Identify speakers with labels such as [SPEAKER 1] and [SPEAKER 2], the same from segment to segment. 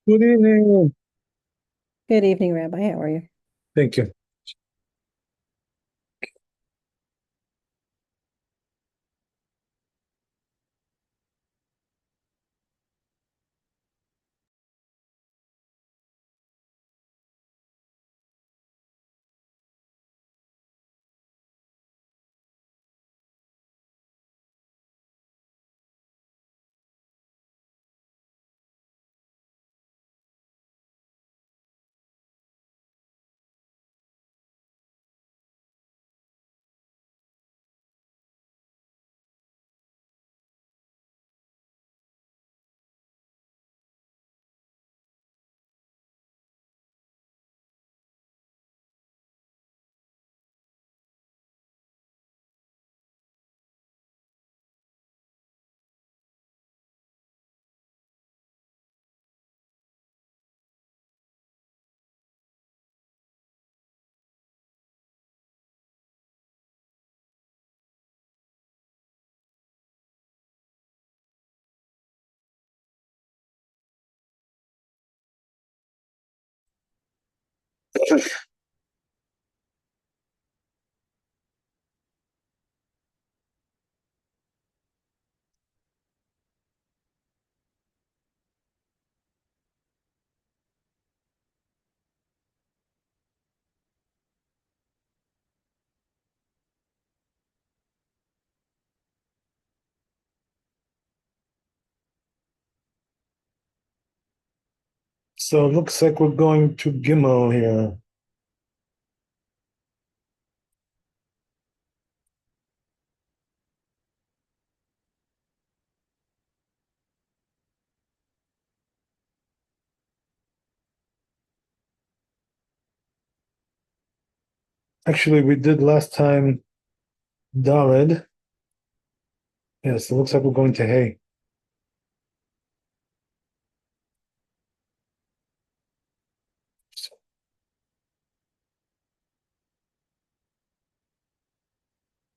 [SPEAKER 1] Good evening.
[SPEAKER 2] Good evening, Rabbi. How are you?
[SPEAKER 1] Thank you. So it looks like we're going to Gimel here. Actually, we did last time Dared. Yes, it looks like we're going to Hay.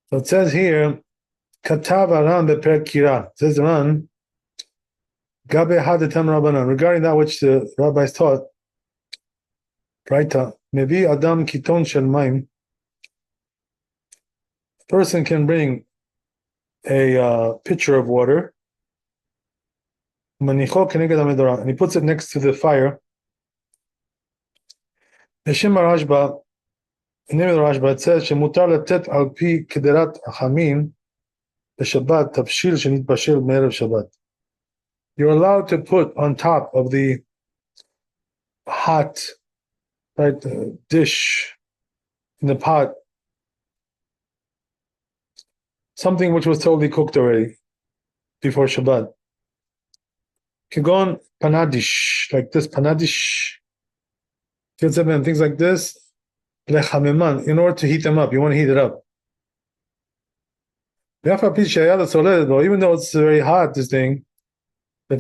[SPEAKER 1] So it says here, Katav Aran beper Kira. It says Ran, Gabe Hadetem Rabbanan. Regarding that which the rabbis taught, Braita, Mevi Adam Kiton Shel Maim. A person can bring a pitcher of water, Manicho Keneged Amidora, and he puts it next to the fire. Neshim Rashba, in the name of the Rashba, it says, שמותר לתת על פי קדרת החמין בשבת תבשיל שנתבשל מערב שבת. You're allowed to put on top of the hot, right, dish in the pot something which was totally cooked already before Shabbat. Kigon panadish, like this panadish, and things like this, lechameman, in order to heat them up. You want to heat it up. Even though it's very hot, this thing, why?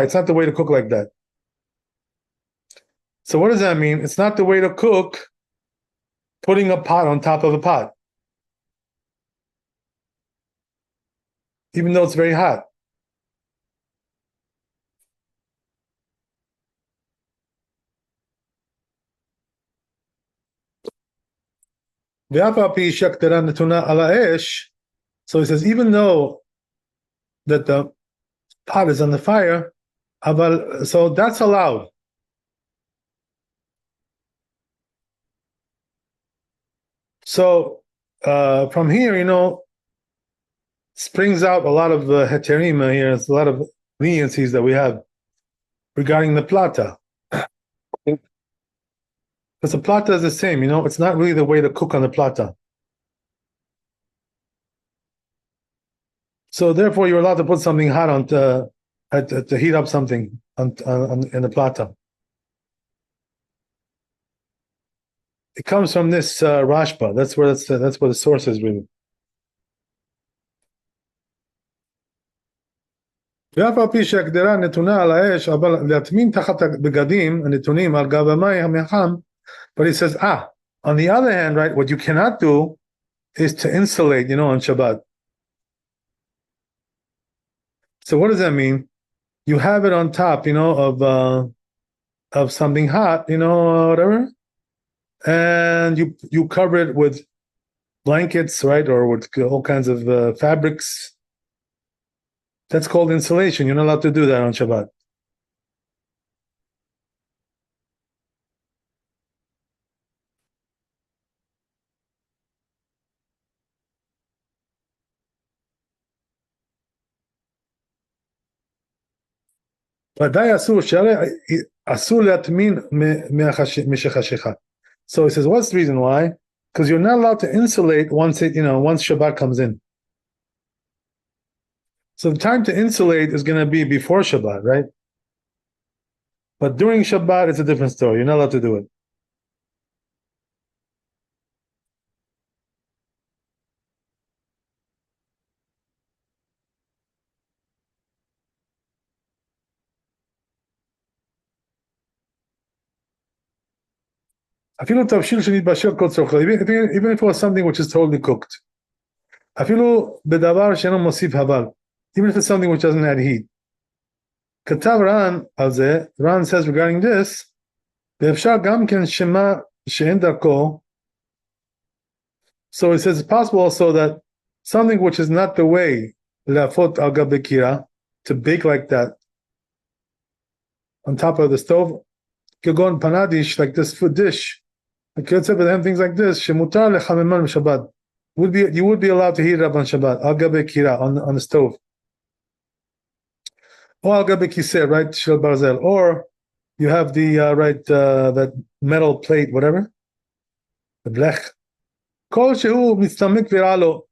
[SPEAKER 1] It's not the way to cook like that. So what does that mean? It's not the way to cook putting a pot on top of a pot, even though it's very hot. So he says, even though that the pot is on the fire, so that's allowed. So from here, springs out a lot of heterima here. It's a lot of leniencies that we have regarding the plata. Because the plata is the same, it's not really the way to cook on the plata. So therefore, you're allowed to put something hot on to heat up something in the plata. It comes from this Rashba. That's where the source is really. ואף על פי שהגדרה נתונה על האש, אבל להטמין תחת הבגדים הנתונים על גב המים החם, but he says, on the other hand, right, what you cannot do is to insulate, on Shabbat. So what does that mean? you have it on top, of something hot, whatever, and you cover it with blankets, right, or with all kinds of fabrics. That's called insulation. You're not allowed to do that on Shabbat. ודאי אסור, שהרי אסור להטמין משחשיכה. So he says, what's the reason why? Because you're not allowed to insulate once Shabbat comes in. So the time to insulate is going to be before Shabbat, right? But during Shabbat, it's a different story. You're not allowed to do it. אפילו תבשיל שנתבשל כל צורכו, even if it was something which is totally cooked. אפילו בדבר שאינו מוסיף הבל, even if it's something which doesn't add heat. כתב ר"ן על זה, ר"ן says regarding this, ואפשר גם כן שמה שאין דרכו, so it says it's possible also that something which is not the way, להפות על גבי קירה, to bake like that, on top of the stove, כגון פנדיש, like this food dish, and things like this, שמותר לחממן בשבת, you would be allowed to heat it up on Shabbat, על גבי קירה, on the stove. Or al gabe kiseh, right? Shel barzel. Or you have the that metal plate, whatever, the blech. Kol shehu mitzamik viralo.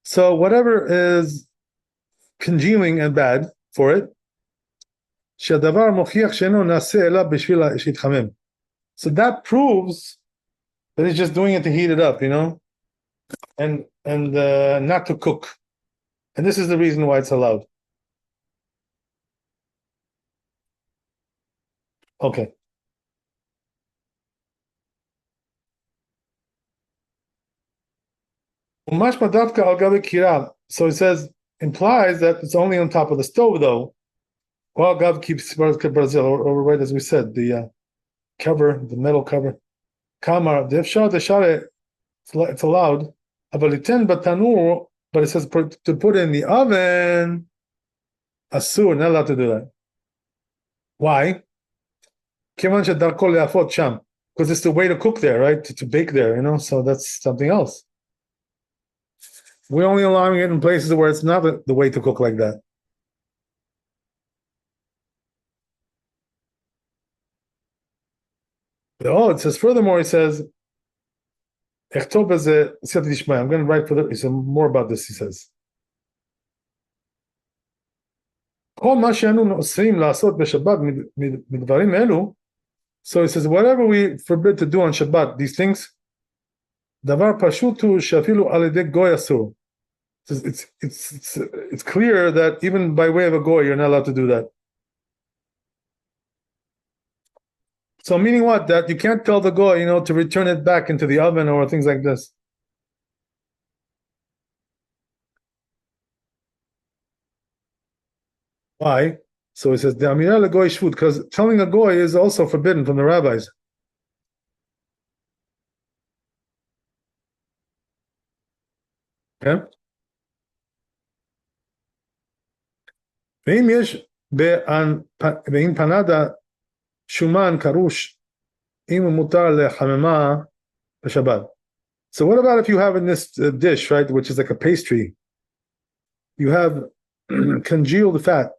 [SPEAKER 1] So whatever is congealing and bad for it, shadavar mochiach she'eno naseh ela b'shvil shitchamem. So that proves that he's just doing it to heat it up, and not to cook. And this is the reason why it's allowed. Okay. So it says, implies that it's only on top of the stove, though. Well, God keeps Brazil, or right as we said, the cover, the metal cover. Kamar, it's allowed. But it says to put it in the oven. Asur, not allowed to do that. Why? Because it's the way to cook there, right? To bake there, so that's something else. We're only allowing it in places where it's not the way to cook like that. Oh, it says furthermore, it says, I'm going to write for he said more about this, he says. So it says, whatever we forbid to do on Shabbat, these things, it's clear that even by way of a goy, you're not allowed to do that. So meaning what? That you can't tell the goy, to return it back into the oven or things like this. Why? So it says the Amira legoy shvut, because telling a goy is also forbidden from the rabbis. Okay. ואם יש באם פנדה שומן קרוש, אם מותר לחממה בשבת. So what about if you have in this dish, right, which is like a pastry, you have congealed fat?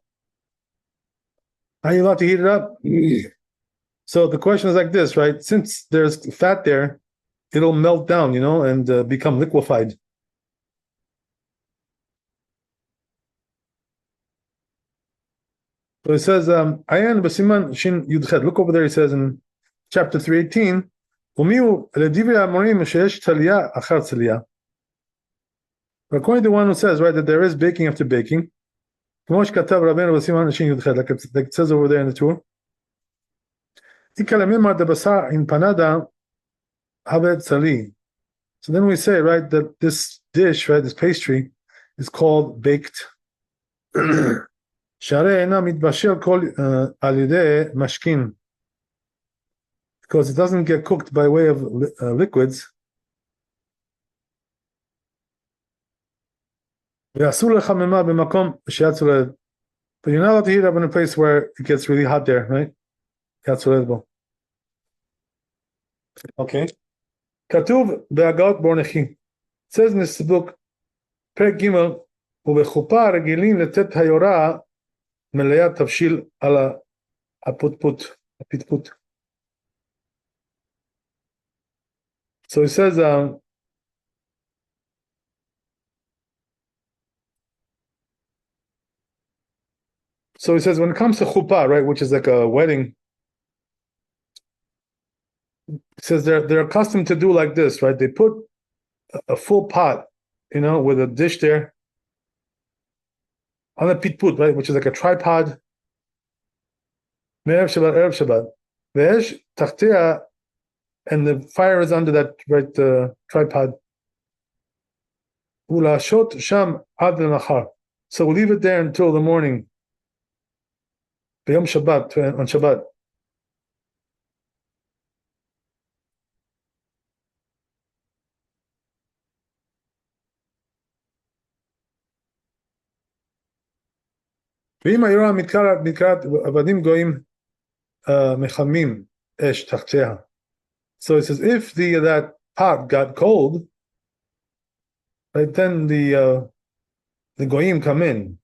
[SPEAKER 1] Are you allowed to heat it up? So the question is like this, right? Since there's fat there, it'll melt down, and become liquefied. So it says, Ayan b'siman shin yudchet. Look over there. It says in chapter 318, according to the one who says, right, that there is baking after baking, like it says over there in the tour. So then we say, right, that this dish, right, this pastry, is called baked שהרי אינה מתבשל על ידי משכין, because it doesn't get cooked by way of liquids. ואסור לחממה במקום שהיה צולד. But you're not allowed to heat it up in a place where it gets really hot there, right? היה צולד בו. Okay. כתוב בהגאות בורנחי. It says in this book, פרק ג' ובחופה רגילים לתת היורה מלאה תבשיל על הפטפוט. So he says, when it comes to chuppah, right, which is like a wedding, it says they're accustomed to do like this, right? They put a full pot, with a dish there on a pitput, right, which is like a tripod. Erev Shabbat. Ve'esh tachtea, and the fire is under that tripod. Ulashot sham ad l'nachar. So we'll leave it there until the morning. B'yom Shabbat, on Shabbat. ואם היורה מתקרת עבדים גויים מחמים אש תחתיה. So it says, if that pot got cold, right, then the goyim come in,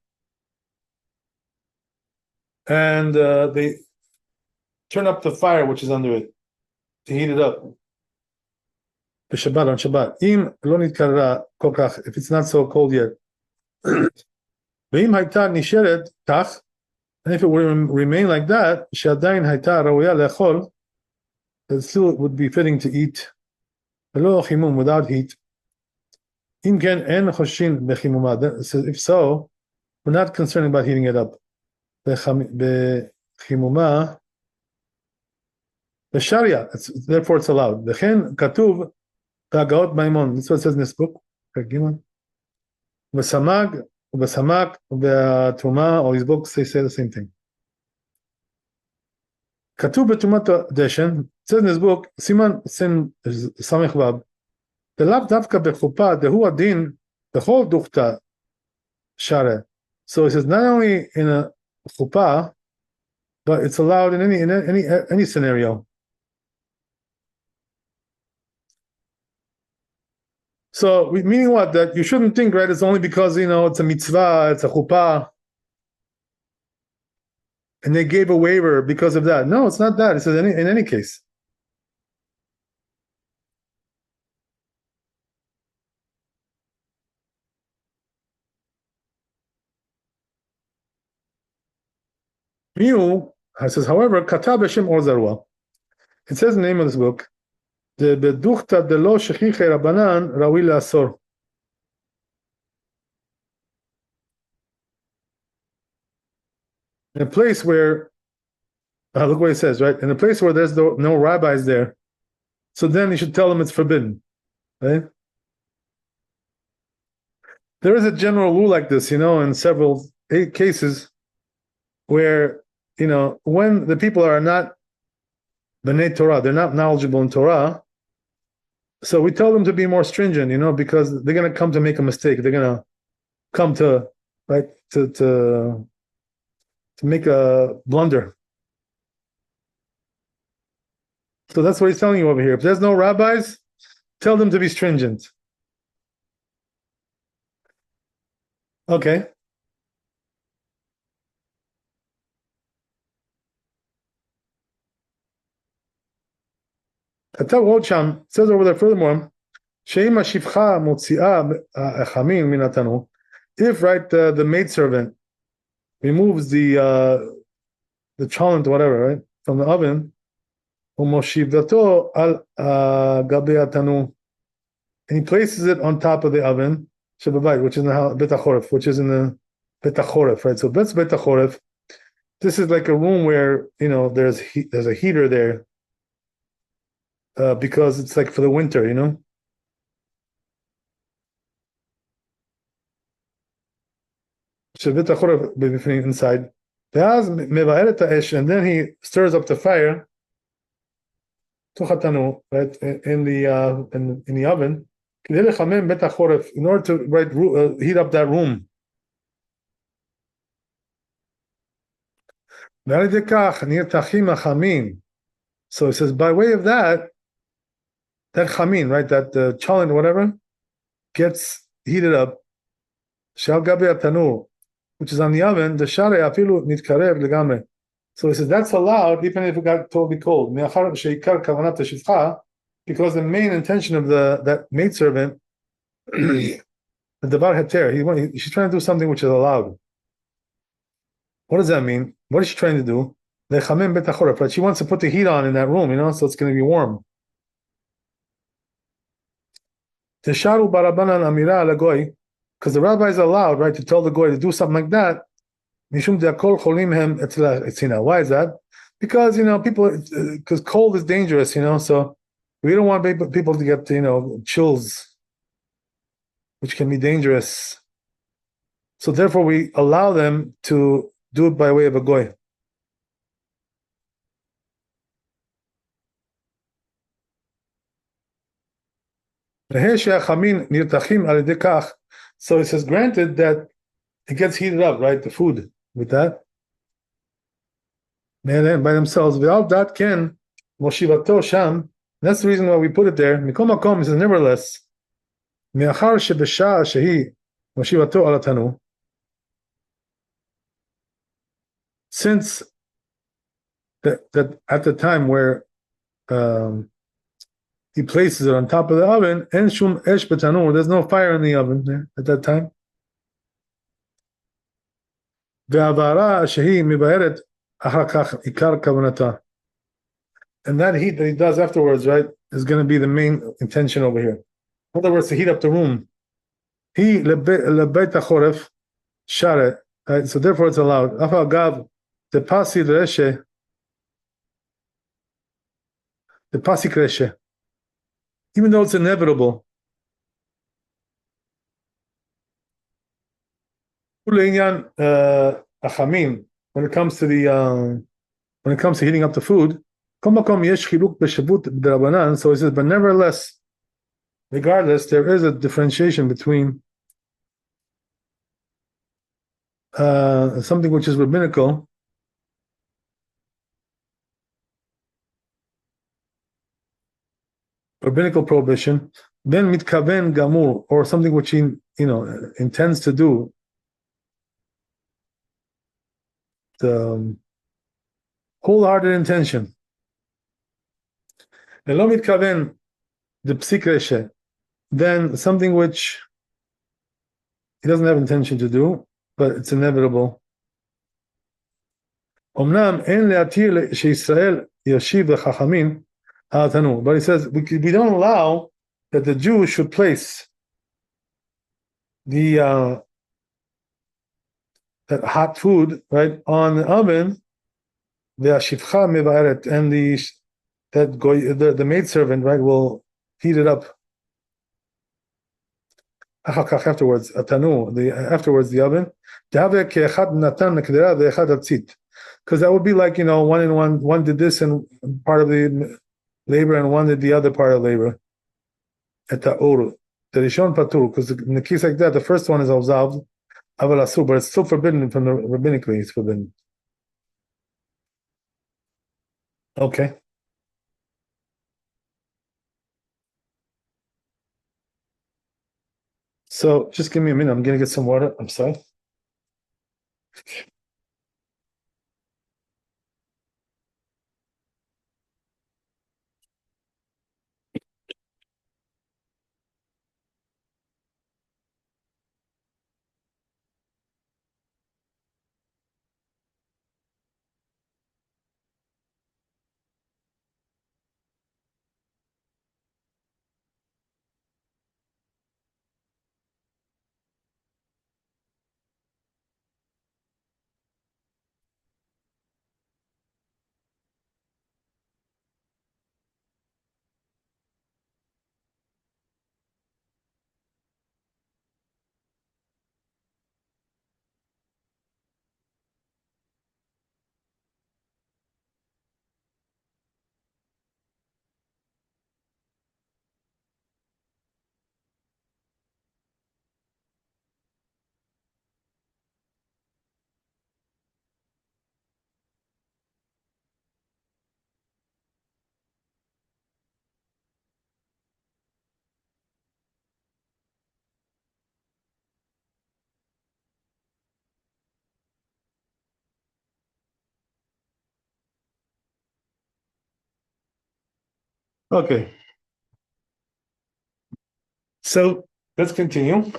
[SPEAKER 1] and they turn up the fire which is under it to heat it up. B'Shabbat, on Shabbat. Im lo nitkara kol kach, if it's not so cold yet. Ve'im hayta nisheret kach, and if it would remain like that, she'adayin hayta raoya le'echol, it still would be fitting to eat. V'lo chimum, without heat. Im ken en choshin bechimuma. If so, we're not concerned about heating it up. Bechimuma, b'sharia, therefore it's allowed. V'chen katuv b'agaot maimon. That's what it says in this book. V'samag, v'samak, v'atuma, all these books, they say the same thing. Katuv b'tumat deshen, it says in this book, Siman Sin Samech Vav, the lav davka b'chuppah, the hu adin, the whole duchta share. So it says not only in a chuppah, but it's allowed in any scenario. So meaning what? That you shouldn't think, right? It's only because it's a mitzvah, it's a chuppah, and they gave a waiver because of that. No, it's not that. It says in any case. It says, however, Katab Hashem Or Zarua. It says in the name of this book, the Beduchta de lo Shechiche Rabbanan Rawi Asor. In a place where, look what it says, right? In a place where there's no rabbis there, so then you should tell them it's forbidden, right? There is a general rule like this, in several cases where, when the people are not B'nai Torah, they're not knowledgeable in Torah, so we tell them to be more stringent, because they're going to come to make a mistake. They're going to come to, right, to make a blunder. So that's what he's telling you over here. If there's no rabbis, tell them to be stringent. Okay. It says over there furthermore, if right the maidservant removes the cholent or whatever, right, from the oven, and he places it on top of the oven, which is in the Bet HaChoref, which is in the Bet HaChoref, right? So that's Bet HaChoref. This is like a room where there's a heater there. Because it's like for the winter, שבית החורף בפנים, inside, ואז מבאר את האש, and then he stirs up the fire, תוך התנור, right, in the oven, כדי לחמם בית החורף, in order to heat up that room. ועל ידי כך נרתחים החמים. So it says, by way of that chamin, right, that cholent, whatever, gets heated up, שעל גבי התנור, which is on the oven, the share אפילו מתקרב לגמרי. So he says that's allowed even if it got totally cold. מאחר שעיקר כוונת השפחה, because the main intention of that maidservant, the דבר heter, she's trying to do something which is allowed. What does that mean? What is she trying to do? לחמם בית החורף, right? She wants to put the heat on in that room, so it's going to be warm. תשארו ברבנן אמירה על הגוי, because the rabbi is allowed, right, to tell the goy to do something like that. משום דהכל חולים הם אצל הצינה. Why is that? Because people, because cold is dangerous, so we don't want people to get chills, which can be dangerous. So therefore we allow them to do it by way of a goy. So it says, granted that it gets heated up, right? The food with that. And by themselves, without that can moshivato sham. That's the reason why we put it there. Mikom makom, it says nevertheless. Me'achar shebesha shehi moshivato ala tanu. Since that at the time where he places it on top of the oven, en shum esh betanur, there's no fire in the oven there at that time. Ve'avara shehi mibaeret achar kach ikar kavanata. And that heat that he does afterwards, right, is going to be the main intention over here. In other words, to heat up the room. He lebeit hachoref share, right? So therefore it's allowed. Afal gav the pasi reshe, the pasi reshe. Even though it's inevitable. When it comes to heating up the food, so he says, but nevertheless, regardless, there is a differentiation between something which is rabbinical, prohibition, then mitkaven gamur, or something which he intends to do, the wholehearted intention. Lo mitkaven the psik reshe, then something which he doesn't have intention to do, but it's inevitable. Omnam en leatir sheIsrael yashiv v'chachamim al tanur, but he says we don't allow that the Jews should place the that hot food right on the oven, ve'ashivcha mevaeret, and the maidservant, right, will heat it up. Afterwards, afterwards the oven. Because that would be like, one did this and part of the labor and one did the other part of labor. At the oru. The Rishon Patur, because in the case like that, the first one is absolved, but it's still forbidden from the rabbinically, it's forbidden. Okay. So just give me a minute. I'm going to get some water. I'm sorry. Okay. So let's continue.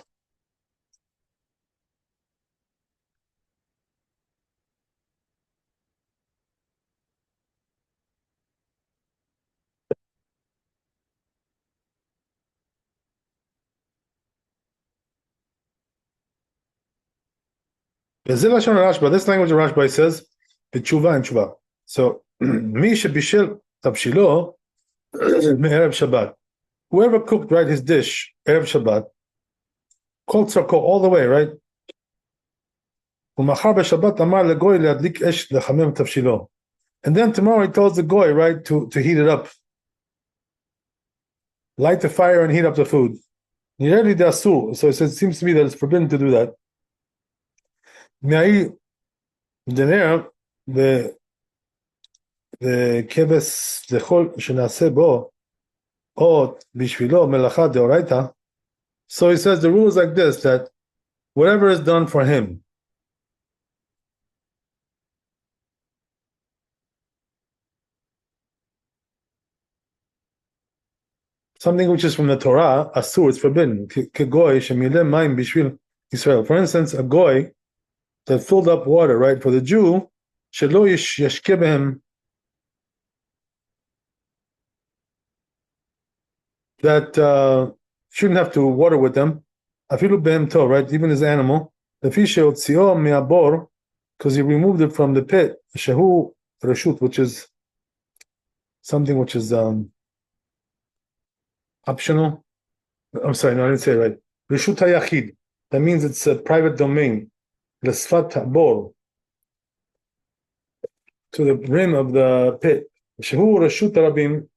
[SPEAKER 1] This language of Rashba says, "B'tshuva and tshuva." So, mi shebishel tabshilo me'erev Shabbat. Whoever cooked right his dish erev Shabbat, kol tzarko all the way, right? U'machar b'Shabbat amar legoy leadlik esh lechamem tabshilo. And then tomorrow he tells the goy, right, to heat it up, light the fire and heat up the food. Nireli de'asur. So it seems to me that it's forbidden to do that. Me'ai dener וכבש לכל שנעשה בו או בשבילו מלאכה דאורייתא. So he says the rule is like this, that whatever is done for him, something which is from the Torah, asur, it's forbidden. Kegoy shemileh mayim bishvil Israel. For instance, a goy that filled up water, right, for the Jew, shelo yashke behem, that shouldn't have to water with them. Afilu behem to, right, even his animal. The fish sheotzio me'abor, because he removed it from the pit. Shehu reshut, which is something which is optional. I'm sorry, no, I didn't say it right. Reshut hayachid. That means it's a private domain. L'sfat habor, to the rim of the pit. Shehu reshut rabim,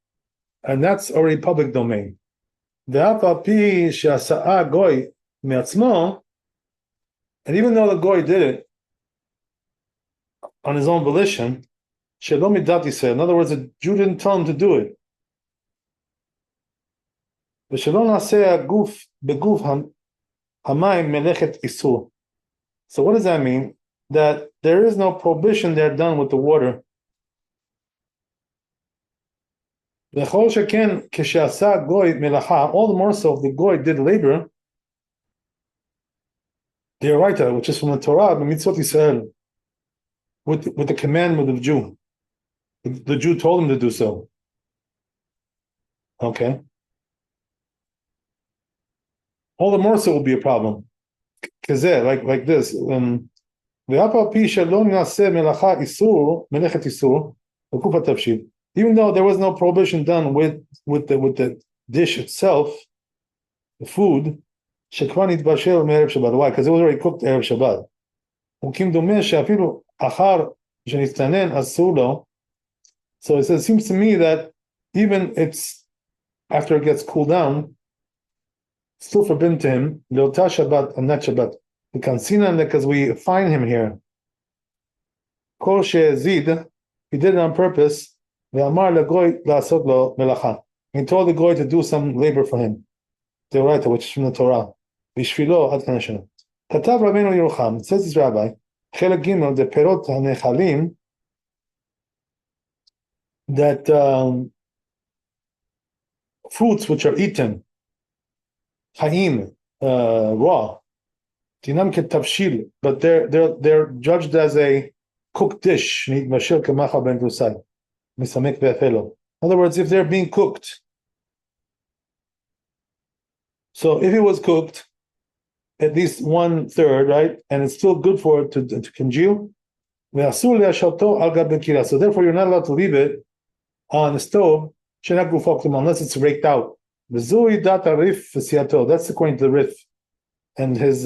[SPEAKER 1] and that's already public domain. Ve'af al pi she'asa'a goy me'atzmo, and even though the goy did it on his own volition, shelo midat yisrael. In other words, the Jew didn't tell him to do it. V'shelo na'aseh guf beguf hamayim melechet isur. So what does that mean? That there is no prohibition there done with the water. All the more so if the goy did labor, the Oraita, which is from the Torah, the mitzvot Yisrael, with the commandment of the Jew. The Jew told him to do so. Okay. All the more so will be a problem. Because like this. Even though there was no prohibition done with the dish itself, the food, why? Because it was already cooked erev Shabbat. So it seems to me that even it's after it gets cooled down, it's still forbidden to him. Leota Shabbat and not Shabbat. Because we find him here. Kol she'ezid, he did it on purpose. Ve'amar legoy la'asot lo melacha. He told the goy to do some labor for him. The Oraita, which is from the Torah. Bishvilo ad kanashana. Katav Rabbeinu Yerucham. It says this Rabbi. Chelek Gimel the perot hanechalim. That fruits which are eaten, chaim, raw, tinam ketavshil, but they're judged as a cooked dish. In other words, if they're being cooked, so if it was cooked, at least 1/3, right, and it's still good for it to congeal, so therefore you're not allowed to leave it on the stove unless it's raked out. That's according to the Rif and his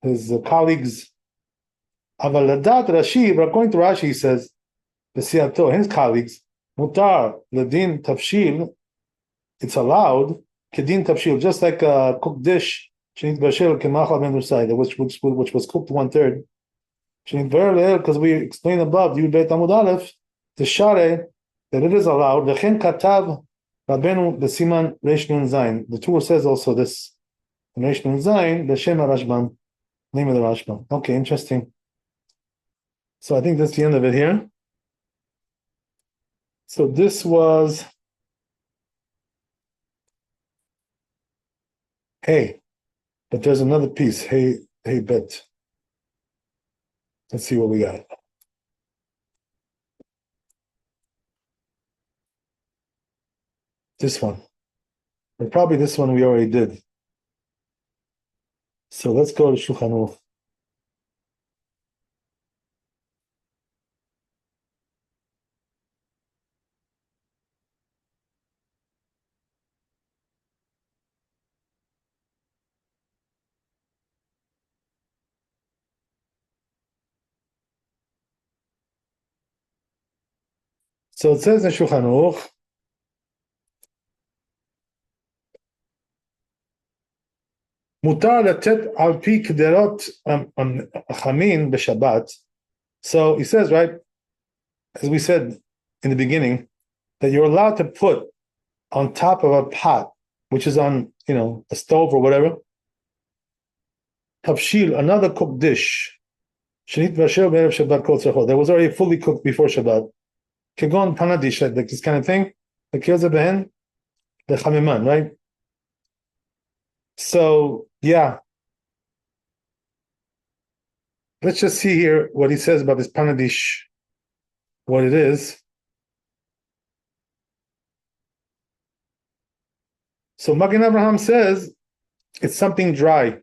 [SPEAKER 1] his colleagues. Rashi, but according to Rashi, he says his colleagues, mutar ledin tafshil, it's allowed kedin tafshil, just like a cooked dish, which was cooked 1/3. Because we explained above, you bet Amud Aleph, the share that it is allowed. V'chen katav Rabbeinu b'siman Reish Nun Zayin. The Torah says also this in Reish Nun Zayin, the Shem HaRashbam, name of the Rashbam. Okay, interesting. So I think that's the end of it here. So this was hey, but there's another piece. Hey, bet. Let's see what we got. This one. Or probably this one we already did. So let's go to Shulchan Aruch. So it says in Shulchan Aruch, מותר לתת על פי קדרות חמין בשבת. So he says, right, as we said in the beginning, that you're allowed to put on top of a pot, which is on, a stove or whatever, tafshil, another cooked dish, shenit vasher be'erev Shabbat kol tzachot, that was already fully cooked before Shabbat. Kegon panadish, like this kind of thing, the kirza behen, the chamiman, right? So, yeah. Let's just see here what he says about this panadish, what it is. So Magen Avraham says it's something dry.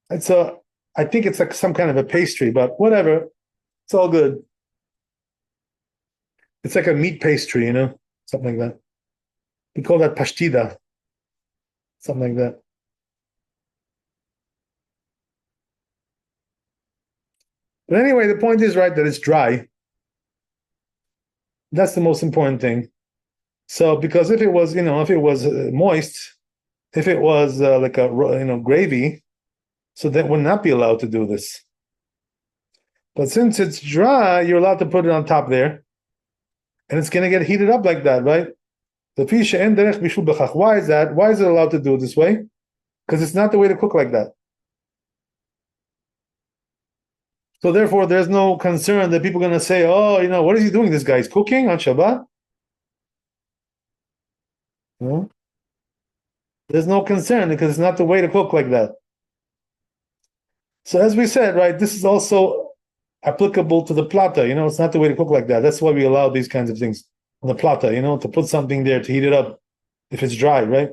[SPEAKER 1] I think it's like some kind of a pastry, but whatever. It's all good. It's like a meat pastry, something like that. We call that pashtida, something like that. But anyway, the point is, right, that it's dry. That's the most important thing. So, because if it was, moist, if it was like a, gravy, so that would not be allowed to do this. But since it's dry, you're allowed to put it on top there, and it's going to get heated up like that, right? Why is that? Why is it allowed to do it this way? Because it's not the way to cook like that. So therefore, there's no concern that people are going to say, oh, what is he doing? This guy's cooking on Shabbat? No? There's no concern because it's not the way to cook like that. So as we said, right, this is also applicable to the plata. It's not the way to cook like that. That's why we allow these kinds of things on the plata, to put something there to heat it up if it's dry, right?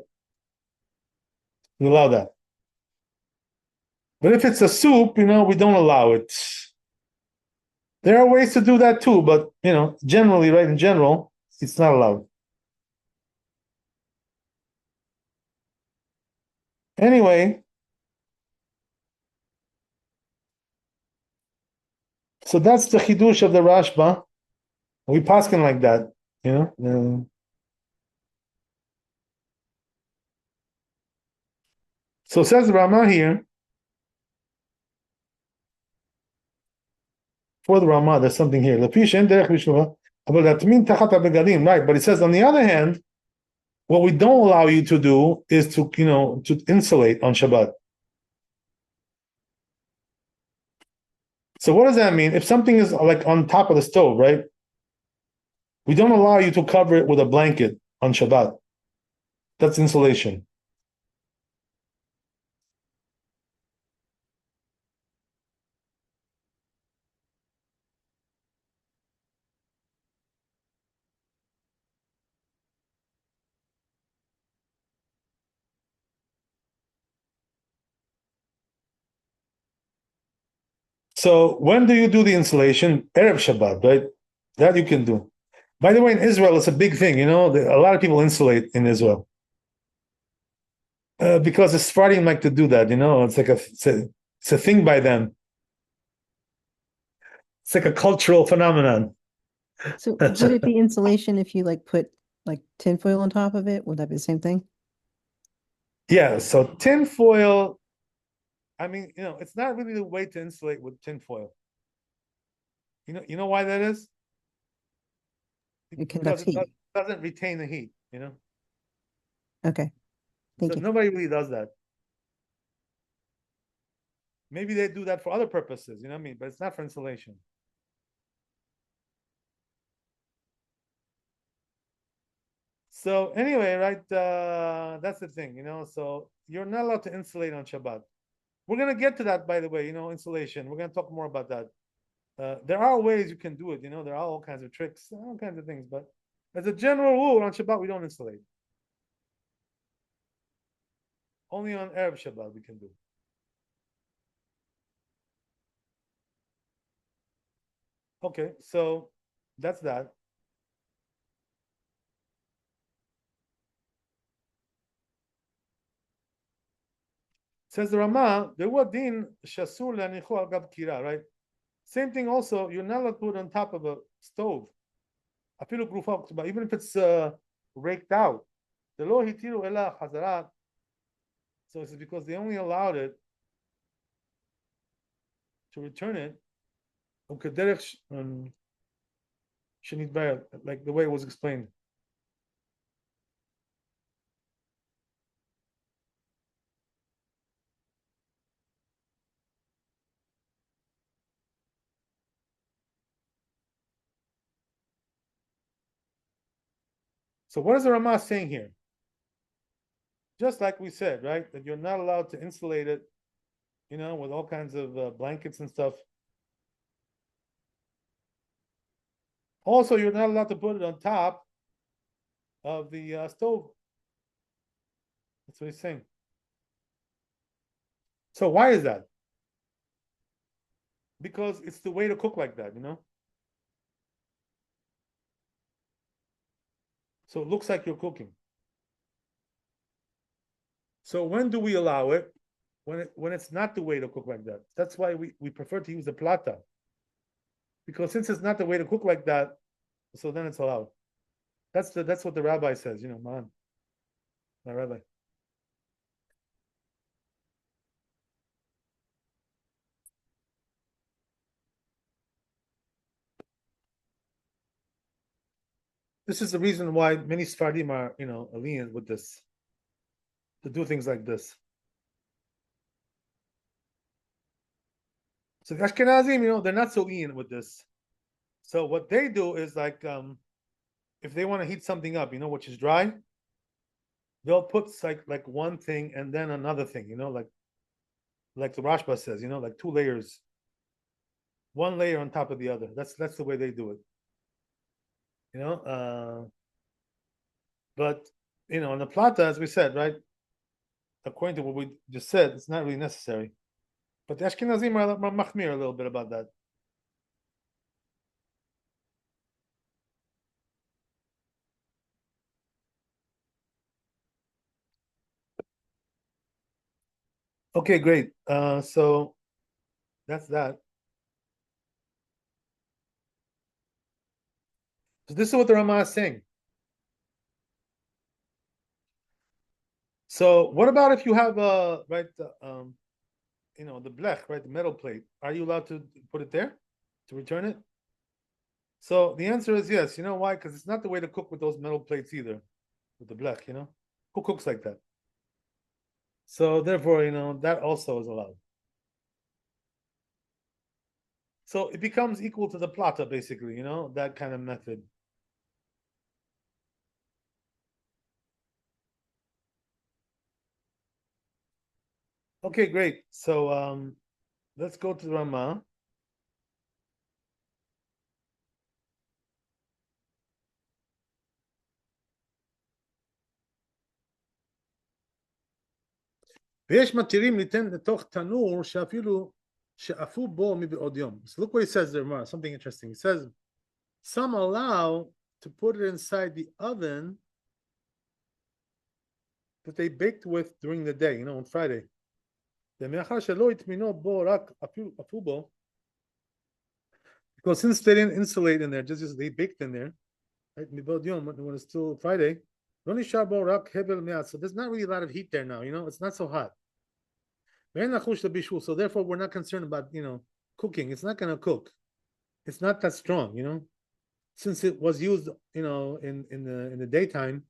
[SPEAKER 1] We allow that. But if it's a soup, we don't allow it. There are ways to do that too, but generally, right, in general, it's not allowed. Anyway, so that's the chidush of the Rashba. We paskin like that, So says Rama here, for the Rama, there's something here. Right, but it says on the other hand, what we don't allow you to do is to insulate on Shabbat. So what does that mean? If something is like on top of the stove, right? We don't allow you to cover it with a blanket on Shabbat. That's insulation. So when do you do the insulation? Erev Shabbat, right? That you can do. By the way, in Israel, it's a big thing. A lot of people insulate in Israel because the Sephardim like to do that. It's like it's a thing by them. It's like a cultural phenomenon.
[SPEAKER 2] So would it be insulation if you put tinfoil on top of it? Would that be the same thing?
[SPEAKER 1] Yeah. So tinfoil. I mean, it's not really the way to insulate with tinfoil. You know why that is?
[SPEAKER 2] It conducts heat.
[SPEAKER 1] It doesn't retain the heat,
[SPEAKER 2] Okay. Thank you.
[SPEAKER 1] Nobody really does that. Maybe they do that for other purposes, you know what I mean? But it's not for insulation. So anyway, right, that's the thing, you know. So you're not allowed to insulate on Shabbat. We're gonna get to that, by the way, you know, insulation. We're gonna talk more about that. There are ways you can do it, you know, there are all kinds of tricks, all kinds of things, but as a general rule, on Shabbat we don't insulate. Only on Erev Shabbat we can do. Okay, so that's that. Says the Rama, the wadin shasur lanichu al gab kira, right? Same thing also, you're not allowed to put it on top of a stove. Even if it's raked out. The lo hitiru ela chazarat. So it's because they only allowed it to return it. Like the way it was explained. So what is the Rama saying here? Just like we said, right, that you're not allowed to insulate it, you know, with all kinds of blankets and stuff. Also, you're not allowed to put it on top of the stove. That's what he's saying. So why is that? Because it's the way to cook like that, you know. So it looks like you're cooking. So when do we allow it? When it's not the way to cook like that. That's why we prefer to use the plata. Because since it's not the way to cook like that, so then it's allowed. That's what the rabbi says, you know, man. My rabbi. This is the reason why many Sfardim are, you know, lenient with this, to do things like this. So the Ashkenazim, you know, they're not so lenient with this. So what they do is like, if they want to heat something up, you know, which is dry, they'll put like one thing and then another thing, you know, like the Rashba says, you know, like two layers, one layer on top of the other. That's the way they do it, you know. But you know, on the plata, as we said, right, according to what we just said, it's not really necessary. But the Ashkenazim are machmir a little bit about that. Okay, great. So that's that. So this is what the Rama is saying. So what about if you have right, you know, the blech, right, the metal plate? Are you allowed to put it there to return it? So the answer is yes. You know why? Because it's not the way to cook with those metal plates either, with the blech. You know, who cooks like that? So therefore, you know, that also is allowed. So it becomes equal to the plata, basically. You know, that kind of method. Okay, great. So let's go to the Rama. ויש מתירים ליתן לתוך תנור שאפילו שאפו בו מבעוד יום. So look what he says there, something interesting. He says, some allow to put it inside the oven that they baked with during the day, you know, on Friday. because since they didn't insulate in there, just they baked in there, right? When it's still Friday, so there's not really a lot of heat there now, you know, it's not so hot. So therefore, we're not concerned about, you know, cooking. It's not going to cook. It's not that strong, you know, since it was used, you know, in the daytime.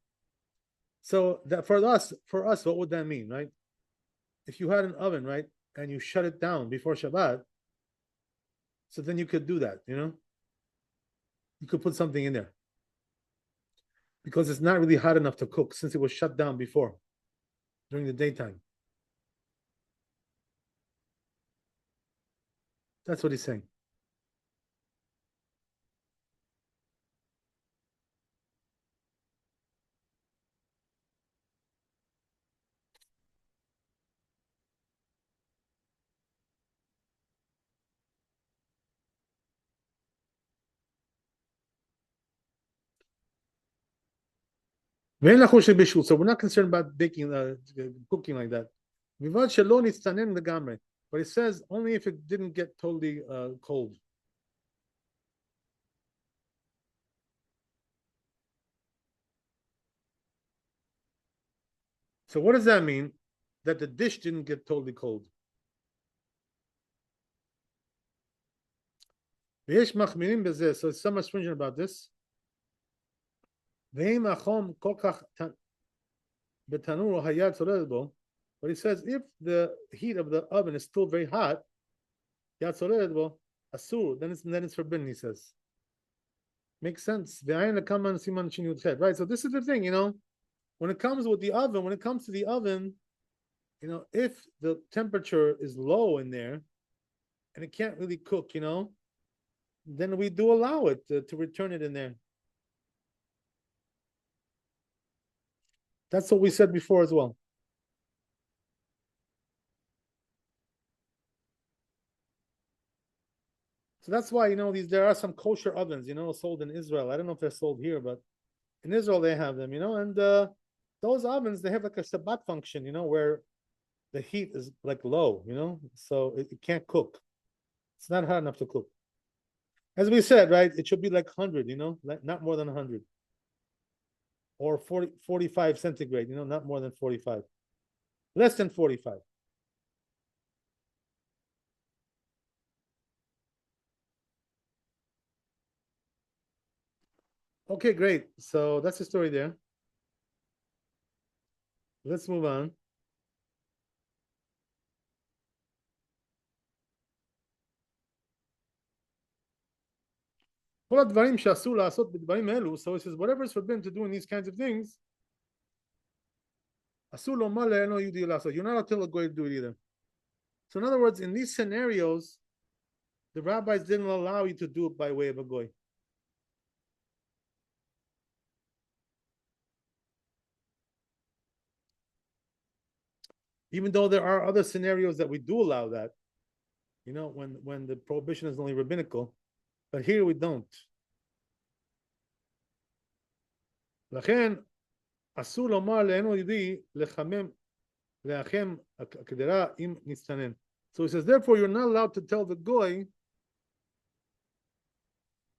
[SPEAKER 1] So that for us, what would that mean, right? If you had an oven, right, and you shut it down before Shabbat, so then you could do that, you could put something in there. Because it's not really hot enough to cook since it was shut down before, during the daytime. That's what he's saying. So we're not concerned about baking, cooking like that. But it says only if it didn't get totally cold. So what does that mean? That the dish didn't get totally cold. So it's somewhat stringent about this. But he says if the heat of the oven is still very hot, then it's forbidden, he says. Makes sense. Right? So this is the thing, when it comes with the oven, when it comes to the oven, if the temperature is low in there and it can't really cook, then we do allow it to return it in there. That's what we said before as well. So that's why, there are some kosher ovens, sold in Israel. I don't know if they're sold here, but in Israel they have them, and those ovens, they have like a Shabbat function, where the heat is like low, so it can't cook. It's not hot enough to cook. As we said, right, it should be like 100, not more than 100. Or 45 centigrade, not more than 45. Less than 45. Okay, great. So that's the story there. Let's move on. So it says, whatever is forbidden to do in these kinds of things, you're not allowed to tell a goy to do it either. So in other words, in these scenarios, the rabbis didn't allow you to do it by way of a goy. Even though there are other scenarios that we do allow that, when the prohibition is only rabbinical, but here we don't. לכן, אסור לומר לאינו יהודי לחמם לאחם הקדרה אם נצטנן. So he says, therefore, you're not allowed to tell the goy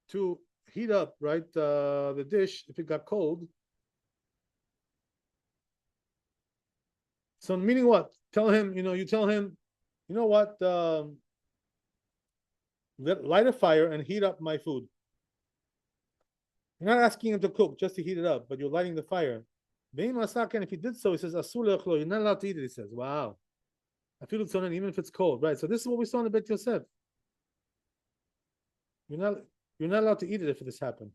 [SPEAKER 1] to heat up, right, the dish if it got cold. So meaning what? Tell him, you tell him, what, light a fire and heat up my food. You're not asking him to cook just to heat it up, but you're lighting the fire. And if he did so, he says, you're not allowed to eat it, he says. Wow. I feel it's on, even if it's cold, right? So this is what we saw in the Bet Yosef. You're not allowed to eat it if this happened.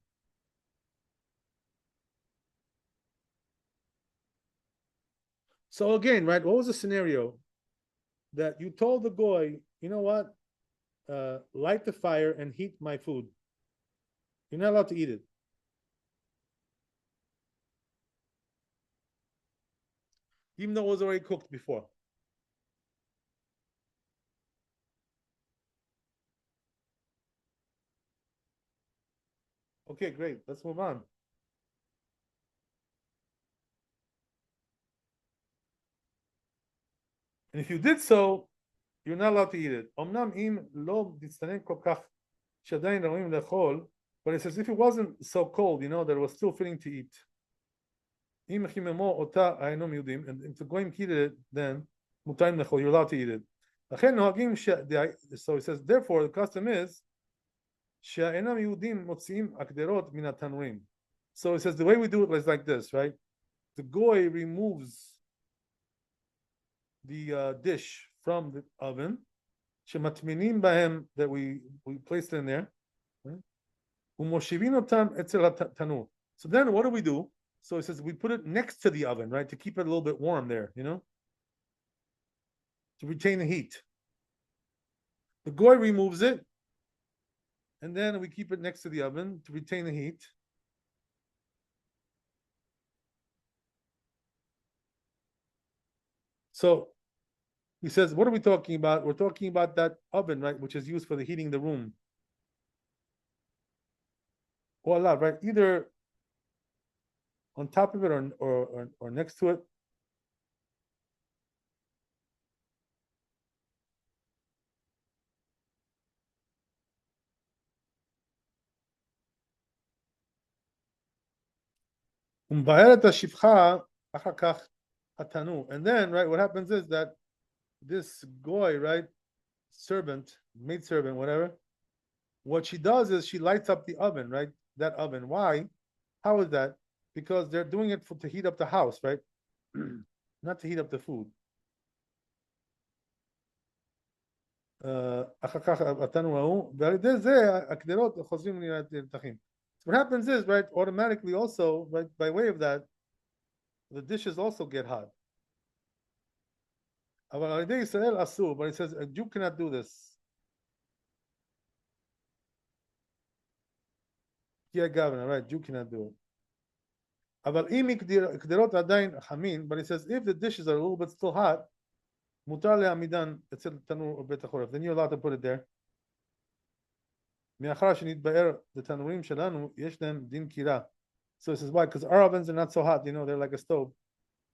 [SPEAKER 1] So again, right, what was the scenario? That you told the goy, you know what? Light the fire and heat my food. You're not allowed to eat it. Even though it was already cooked before. Okay, great. Let's move on. And if you did so, you're not allowed to eat it. But it says if it wasn't so cold, that it was still fitting to eat. And if the goyim heated it, then you're allowed to eat it. So it says, therefore, the custom is so it says the way we do it is like this, right? The goy removes the dish from the oven. Shematminim bahem, that we placed in there. Umoshivin otam etzel tanur. So then what do? So it says we put it next to the oven, right, to keep it a little bit warm there, to retain the heat. The goy removes it, and then we keep it next to the oven to retain the heat. So he says, what are we talking about? We're talking about that oven, right, which is used for the heating the room. Or Allah, right? Either on top of it or next to it. And then, right, what happens is that this goy, right, servant, maidservant, whatever, what she does is she lights up the oven, right? That oven. Why? How is that? Because they're doing it to heat up the house, right? Not to heat up the food. So what happens is, right, automatically also, right, by way of that, the dishes also get hot. But it says a Jew cannot do this. Yeah, governor, right? Jew cannot do it. But it says if the dishes are a little bit still hot, then you're allowed to put it there. So it says why? Because our ovens are not so hot, they're like a stove.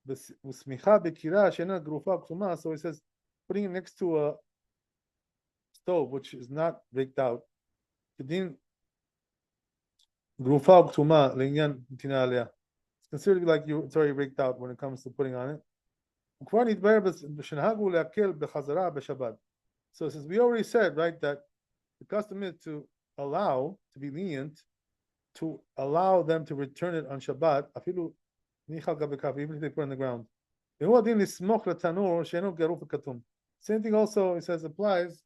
[SPEAKER 1] So it says putting it next to a stove which is not raked out. It's considered like it's already raked out when it comes to putting on it. So since we already said, right, that the custom is to be lenient, to allow them to return it on Shabbat, even if they put it on the ground. Same thing also, it says, applies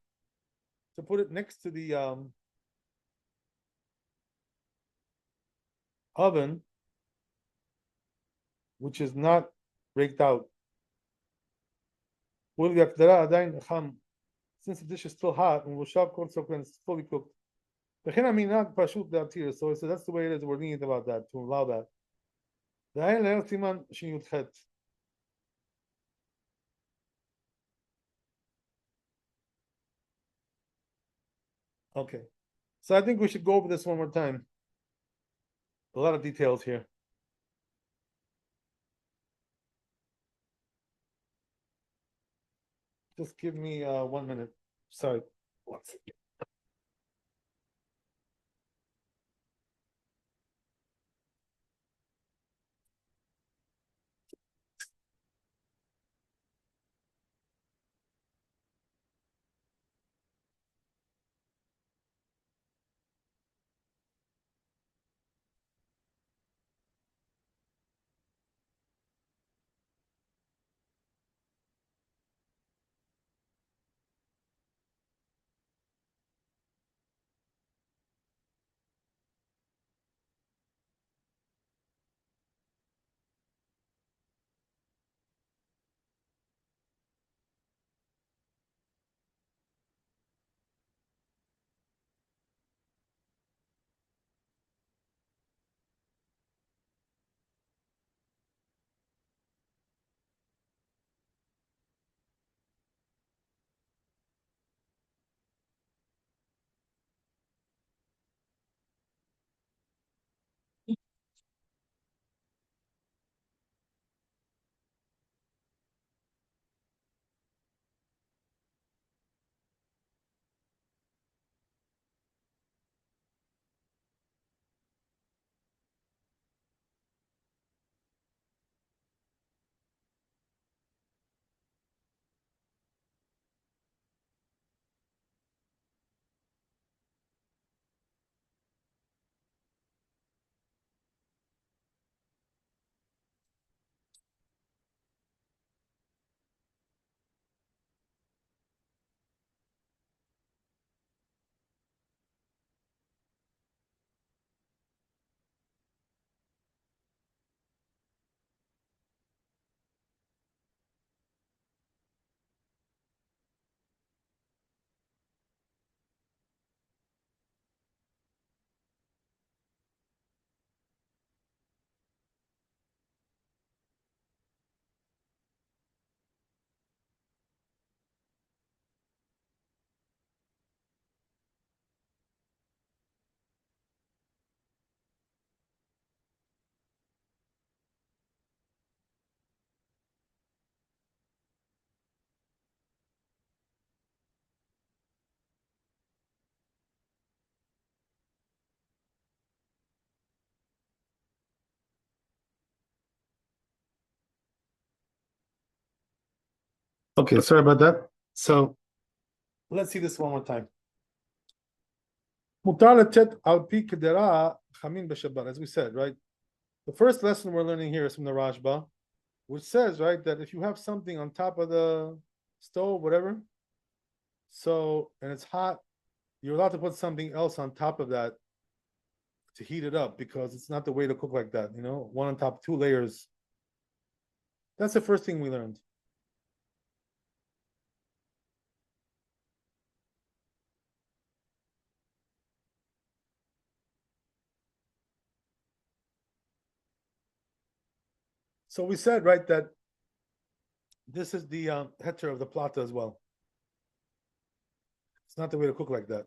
[SPEAKER 1] to put it next to the oven, which is not raked out. Since the dish is still hot and it's fully cooked. So it says that's the way it is. We're lenient about that, to allow that. Okay. So I think we should go over this one more time. A lot of details here. Just give me 1 minute. Sorry. 1 second. Okay, sorry about that. So let's see this one more time. Mutar letet al pi kedera chamin b'Shabbat, as we said, right? The first lesson we're learning here is from the Rashba, which says, right, that if you have something on top of the stove, whatever, so, and it's hot, you're allowed to put something else on top of that to heat it up, because it's not the way to cook like that, one on top, 2 layers. That's the first thing we learned. So we said, right, that this is the heter of the plata as well. It's not the way to cook like that.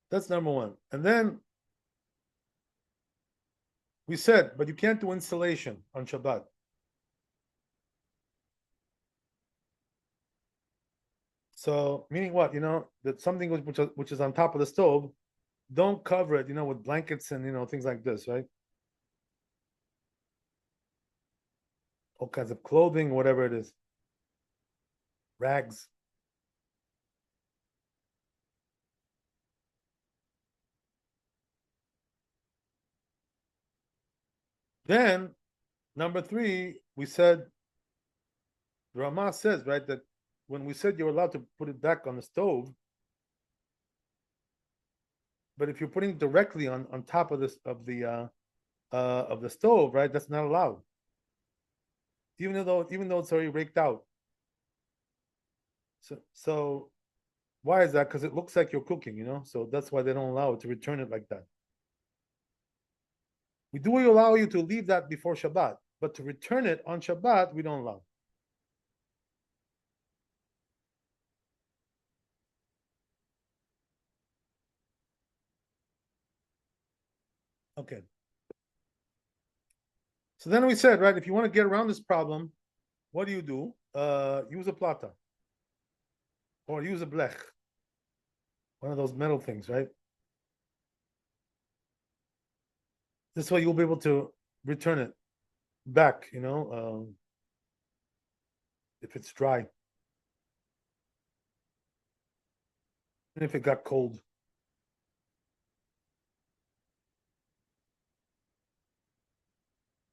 [SPEAKER 1] That's number one. And then we said, but you can't do installation on Shabbat. So, meaning what? That something which is on top of the stove, don't cover it, with blankets and, things like this, right? All kinds of clothing, whatever it is. Rags. Then, number 3, we said, the Ramah says, right, that when we said you're allowed to put it back on the stove, but if you're putting it directly on top of this of the stove, right, that's not allowed. Even though it's already raked out. So why is that? Because it looks like you're cooking, so that's why they don't allow it to return it like that. We do allow you to leave that before Shabbat, but to return it on Shabbat, we don't allow. Okay. So then we said, right, if you want to get around this problem, what do? Use a plata. Or use a blech. One of those metal things, right? This way you'll be able to return it back, if it's dry. And if it got cold.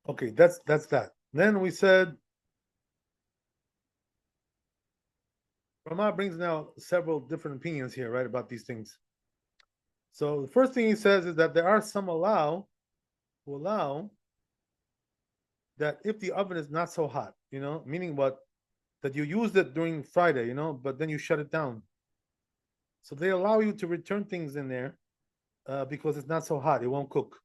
[SPEAKER 1] Okay, that's that. Then we said, Ramah brings now several different opinions here, right, about these things. So the first thing he says is that there are some who allow that if the oven is not so hot, meaning what? That you used it during Friday, but then you shut it down. So they allow you to return things in there because it's not so hot, it won't cook.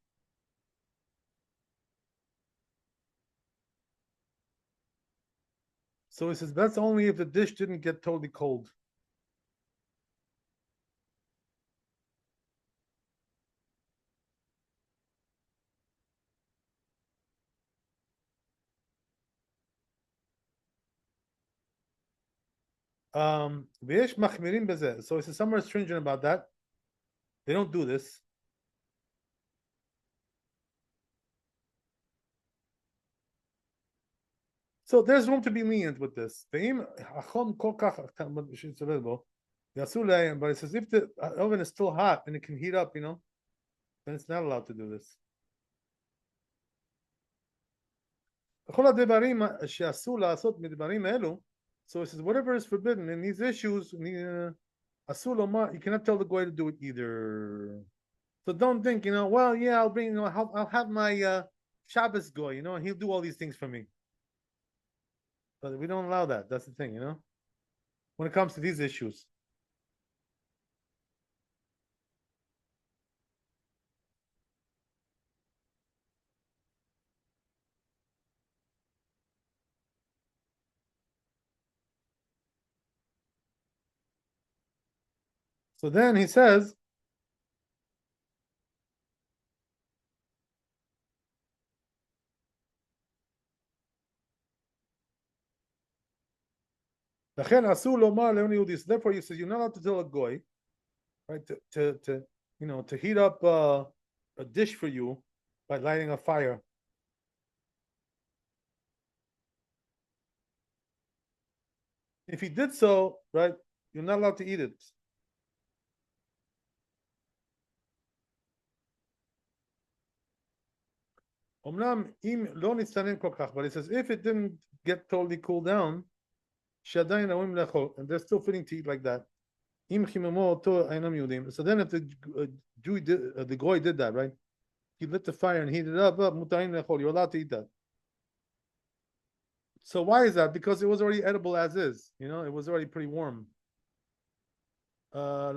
[SPEAKER 1] So he says that's only if the dish didn't get totally cold. So he says some are stringent about that. They don't do this. So there's room to be lenient with this. But it says if the oven is still hot and it can heat up, then it's not allowed to do this. So it says whatever is forbidden in these issues, you cannot tell the goy to do it either. So don't think, well, yeah, I'll bring, I'll have my Shabbos goy, and he'll do all these things for me. But we don't allow that. That's the thing, when it comes to these issues. So then he says, therefore he says you're not allowed to tell a goy, right, to heat up a dish for you by lighting a fire. If he did so, right, you're not allowed to eat it. But it says if it didn't get totally cooled down, and they're still fitting to eat like that. So then if the Jew did, the goy did that, right? He lit the fire and heated it up, you're allowed to eat that. So why is that? Because it was already edible as is. It was already pretty warm. So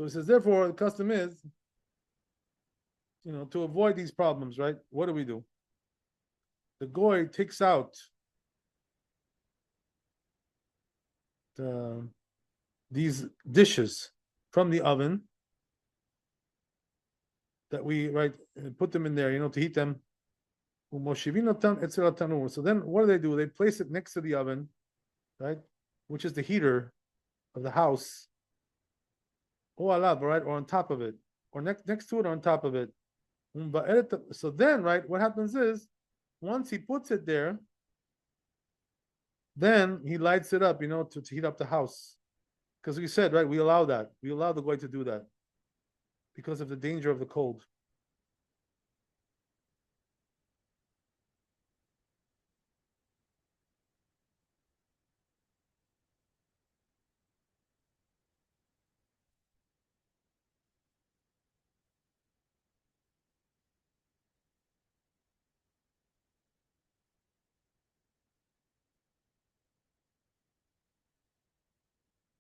[SPEAKER 1] he says, therefore, the custom is, to avoid these problems, right? What do? The goy takes out these dishes from the oven that we put them in there, to heat them. So then what do? They place it next to the oven, right, which is the heater of the house, right, or on top of it, or next to it, or on top of it. So then, right, what happens is, once he puts it there, then he lights it up, to heat up the house. Because we said, right, we allow that. We allow the guy to do that because of the danger of the cold.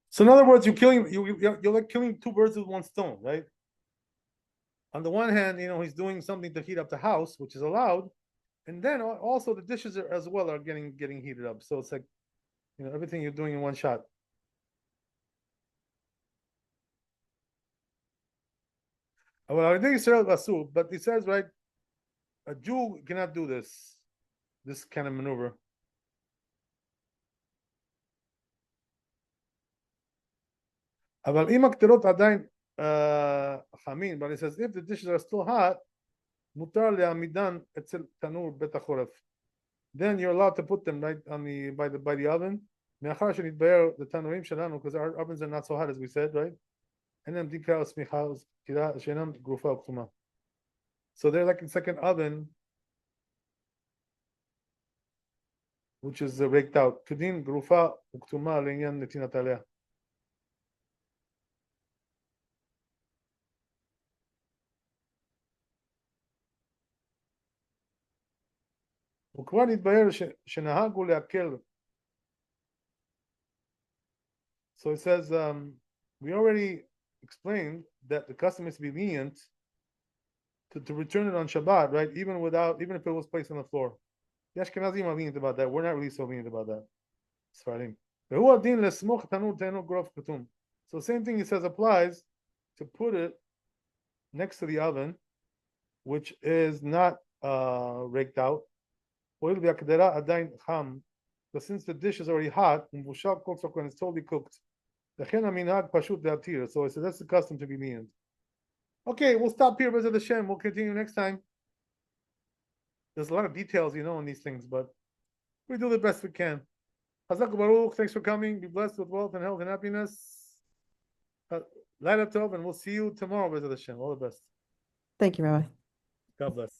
[SPEAKER 1] So in other words, you're like killing two birds with one stone, right? On the one hand, he's doing something to heat up the house, which is allowed, and then also the dishes as well are getting heated up. So it's like, everything you're doing in one shot. Well, I think it's but he says, right, a Jew cannot do this kind of maneuver. But he says if the dishes are still hot, then you're allowed to put them right on by the oven. Because our ovens are not so hot as we said, right? And then so they're like a second oven, which is raked out. וכבר התבהר שנהגו להקל. So it says, we already explained that the custom is to be lenient to return it on Shabbat, right? Even if it was placed on the floor. The Ashkenazim are lenient about that. We're not really so lenient about that. Sfarim. So same thing it says applies to put it next to the oven, which is not raked out. But since the dish is already hot, and it's totally cooked, so I said that's the custom to be lenient. Okay, we'll stop here, Bezat Hashem. We'll continue next time. There's a lot of details, in these things, but we do the best we can. Hazak Baruch, thanks for coming. Be blessed with wealth and health and happiness. Laila Tov, and we'll see you tomorrow, Bezat Hashem. All the best.
[SPEAKER 2] Thank you, Rabbi.
[SPEAKER 1] God bless.